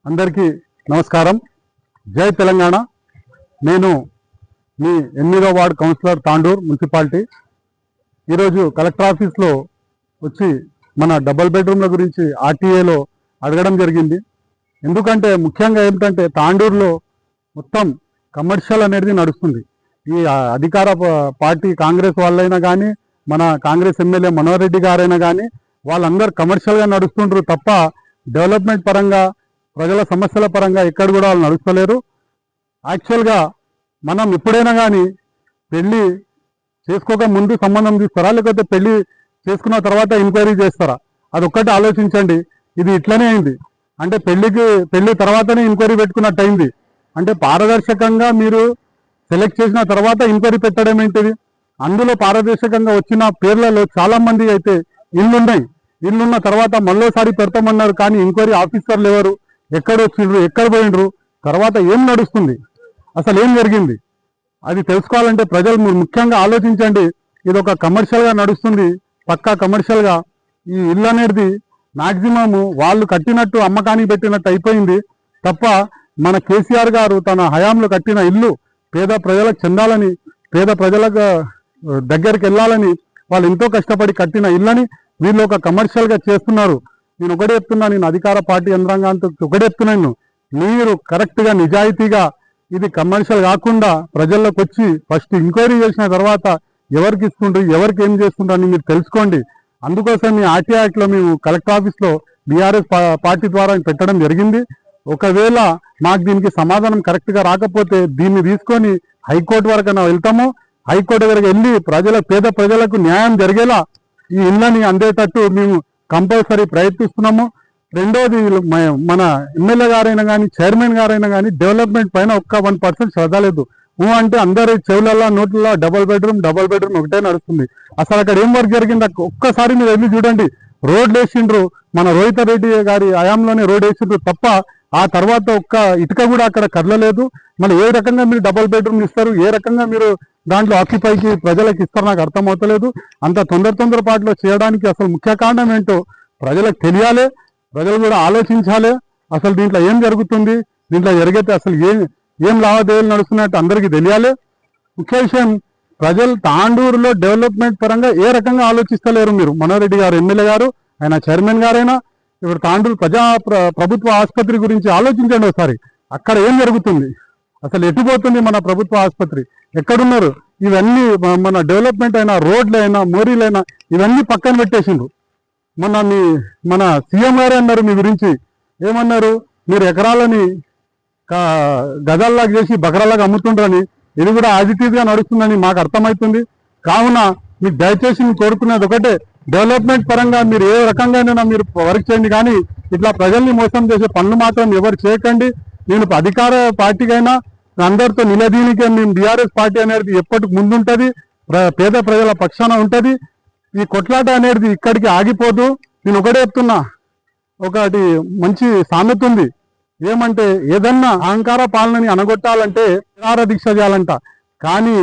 అందరికీ నమస్కారం. జై తెలంగాణ. నేను మీ 8వ వార్డ్ కౌన్సిలర్ తాండూర్ మున్సిపాలిటీ. ఈరోజు కలెక్టర్ ఆఫీస్లో వచ్చి మన డబుల్ బెడ్రూమ్ల గురించి ఆర్టీఏలో అడగడం జరిగింది. ఎందుకంటే ముఖ్యంగా ఏమిటంటే తాండూరులో మొత్తం కమర్షియల్ అనేది నడుస్తుంది. ఈ అధికార పార్టీ కాంగ్రెస్ వాళ్ళైనా కానీ మన కాంగ్రెస్ ఎమ్మెల్యే మనోహర్ రెడ్డి గారైనా కానీ వాళ్ళందరూ కమర్షియల్గా నడుస్తుంటారు తప్ప డెవలప్మెంట్ పరంగా ప్రజల సమస్యల పరంగా ఎక్కడ కూడా వాళ్ళు నడుస్తలేరు. యాక్చువల్గా మనం ఎప్పుడైనా కానీ పెళ్ళి చేసుకోక ముందు సంబంధం తీస్తారా, లేకపోతే పెళ్ళి చేసుకున్న తర్వాత ఎంక్వైరీ చేస్తారా? అదొక్కటి ఆలోచించండి. ఇది ఇట్లనే అయింది. అంటే పెళ్లి తర్వాతనే ఎంక్వైరీ పెట్టుకున్నట్టు అయింది. అంటే పారదర్శకంగా మీరు సెలెక్ట్ చేసిన తర్వాత ఎంక్వైరీ పెట్టడం ఏంటిది? అందులో పారదర్శకంగా వచ్చిన పేర్లలో చాలా మంది అయితే ఇల్లున్నాయి. ఇల్లున్న తర్వాత మళ్ళోసారి పెడతామన్నారు, కానీ ఎంక్వైరీ ఆఫీసర్లు ఎవరు, ఎక్కడ వచ్చిండ్రు, ఎక్కడ పోయిండ్రు, తర్వాత ఏం నడుస్తుంది, అసలు ఏం జరిగింది, అది తెలుసుకోవాలంటే ప్రజలు ముఖ్యంగా ఆలోచించండి. ఇది ఒక కమర్షియల్గా నడుస్తుంది, పక్కా కమర్షియల్గా. ఈ ఇల్లు అనేది మ్యాక్సిమము వాళ్ళు కట్టినట్టు అమ్మకానికి పెట్టినట్టు అయిపోయింది తప్ప మన కేసీఆర్ గారు తన హయాంలో కట్టిన ఇల్లు పేద ప్రజలకు చెందాలని, పేద ప్రజలకు దగ్గరికి వెళ్ళాలని వాళ్ళు ఎంతో కష్టపడి కట్టిన ఇల్లని వీళ్ళు ఒక కమర్షియల్గా చేస్తున్నారు. నేను ఒకటే చెప్తున్నా, నేను అధికార పార్టీ యంత్రాంగాంతో ఒకటే చెప్తున్నాను, మీరు కరెక్ట్గా నిజాయితీగా ఇది కమర్షియల్ కాకుండా ప్రజల్లోకి వచ్చి ఫస్ట్ ఎంక్వైరీ చేసిన తర్వాత ఎవరికి ఇస్తుండ్రు, ఎవరికి ఏం చేస్తుండ్రు అని మీరు తెలుసుకోండి. అందుకోసం మీ ఆర్టీ యాక్ట్లో మేము కలెక్టర్ ఆఫీస్లో బీఆర్ఎస్ పార్టీ ద్వారా పెట్టడం జరిగింది. ఒకవేళ మాకు దీనికి సమాధానం కరెక్ట్గా రాకపోతే దీన్ని తీసుకొని హైకోర్టు వరకైనా వెళ్తాము. హైకోర్టు దగ్గరికి వెళ్ళి పేద ప్రజలకు న్యాయం జరిగేలా ఈ ఇళ్ళని అందేటట్టు మేము కంపల్సరీ ప్రయత్నిస్తున్నాము. రెండోది, మన ఎమ్మెల్యే గారైనా కానీ చైర్మన్ గారైనా కానీ డెవలప్మెంట్ పైన ఒక్క 1% శ్రద్ధ లేదు. అంటే అందరి చెవులలో నోట్లలో డబుల్ బెడ్రూమ్ ఒకటే నడుస్తుంది. అసలు అక్కడ ఏం వర్క్ జరిగింది ఒక్కసారి మీరు వెళ్ళి చూడండి. రోడ్లు వేసిండ్రు, మన రోహిత రెడ్డి గారి హయాంలోనే రోడ్ వేసిండ్రు తప్ప ఆ తర్వాత ఒక్క ఇటుక కూడా అక్కడ కదలలేదు. మళ్ళీ ఏ రకంగా మీరు డబుల్ బెడ్రూమ్ ఇస్తారు, ఏ రకంగా మీరు దాంట్లో ఆక్యుపైకి ప్రజలకు ఇస్తారు నాకు అర్థమవుతలేదు. అంత తొందరపాటులో చేయడానికి అసలు ముఖ్య కారణం ఏంటో ప్రజలకు తెలియాలి, ప్రజలు కూడా ఆలోచించాలి. అసలు దీంట్లో ఏం జరుగుతుంది, దీంట్లో జరిగితే అసలు ఏం లావాదేవీలు నడుస్తున్నట్టు అందరికీ తెలియాలి. ముఖ్య విషయం, ప్రజలు తాండూరులో డెవలప్మెంట్ పరంగా ఏ రకంగా ఆలోచిస్తలేరు. మీరు మనోహర్ రెడ్డి గారు ఎమ్మెల్యే గారు, ఆయన చైర్మన్ గారైనా ఇప్పుడు తాండూరు ప్రభుత్వ ఆసుపత్రి గురించి ఆలోచించండి ఒకసారి. అక్కడ ఏం జరుగుతుంది, అసలు ఎటుపోతుంది మన ప్రభుత్వ ఆసుపత్రి, ఎక్కడున్నారు? ఇవన్నీ మన డెవలప్మెంట్ అయినా రోడ్లైనా మోరీలైనా ఇవన్నీ పక్కన పెట్టేసిండ్రు. మన సీఎం గారే అన్నారు మీ గురించి, ఏమన్నారు, మీరు ఎకరాలని గజాల్లాగా చేసి బకరాలాగా అమ్ముతుండ్రని. ఇది కూడా యాజిటీవ్గా నడుస్తుందని మాకు అర్థమవుతుంది. కావున మీకు దయచేసి మీరు కోరుకునేది ఒకటే, డెవలప్మెంట్ పరంగా మీరు ఏ రకంగానైనా మీరు వర్క్ చేయండి, కానీ ఇట్లా ప్రజల్ని మోసం చేసే పనులు మాత్రం ఎవరు చేయకండి. నేను అధికార పార్టీకైనా అందరితో నిలదీనికే మేము బీఆర్ఎస్ పార్టీ అనేది ఎప్పటికి ముందుంటుంది, పేద ప్రజల పక్షాన ఉంటుంది. ఈ కొట్లాట అనేది ఇక్కడికి ఆగిపోదు. నేను ఒకటే చెప్తున్నా, ఒకటి మంచి సామెత ఉంది, ఏమంటే ఏదన్నా అహంకార పాలనని అనగొట్టాలంటే నిరాహార దీక్ష చేయాలంట, కానీ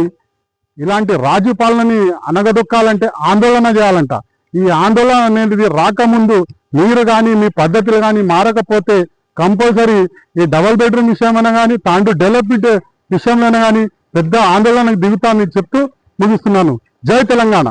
ఇలాంటి రాజు పాలనని అనగదొక్కాలంటే ఆందోళన చేయాలంట. ఈ ఆందోళన అనేది రాకముందు మీరు కానీ మీ పద్ధతులు కానీ మారకపోతే కంపల్సరీ ఈ డబుల్ బెడ్రూమ్ విషయమైనా కానీ తాండూరు డెవలప్మెంట్ విషయంలోనే కానీ పెద్ద ఆందోళనకు దిగుతామని చెప్తూ ముగిస్తున్నాను. జై తెలంగాణ.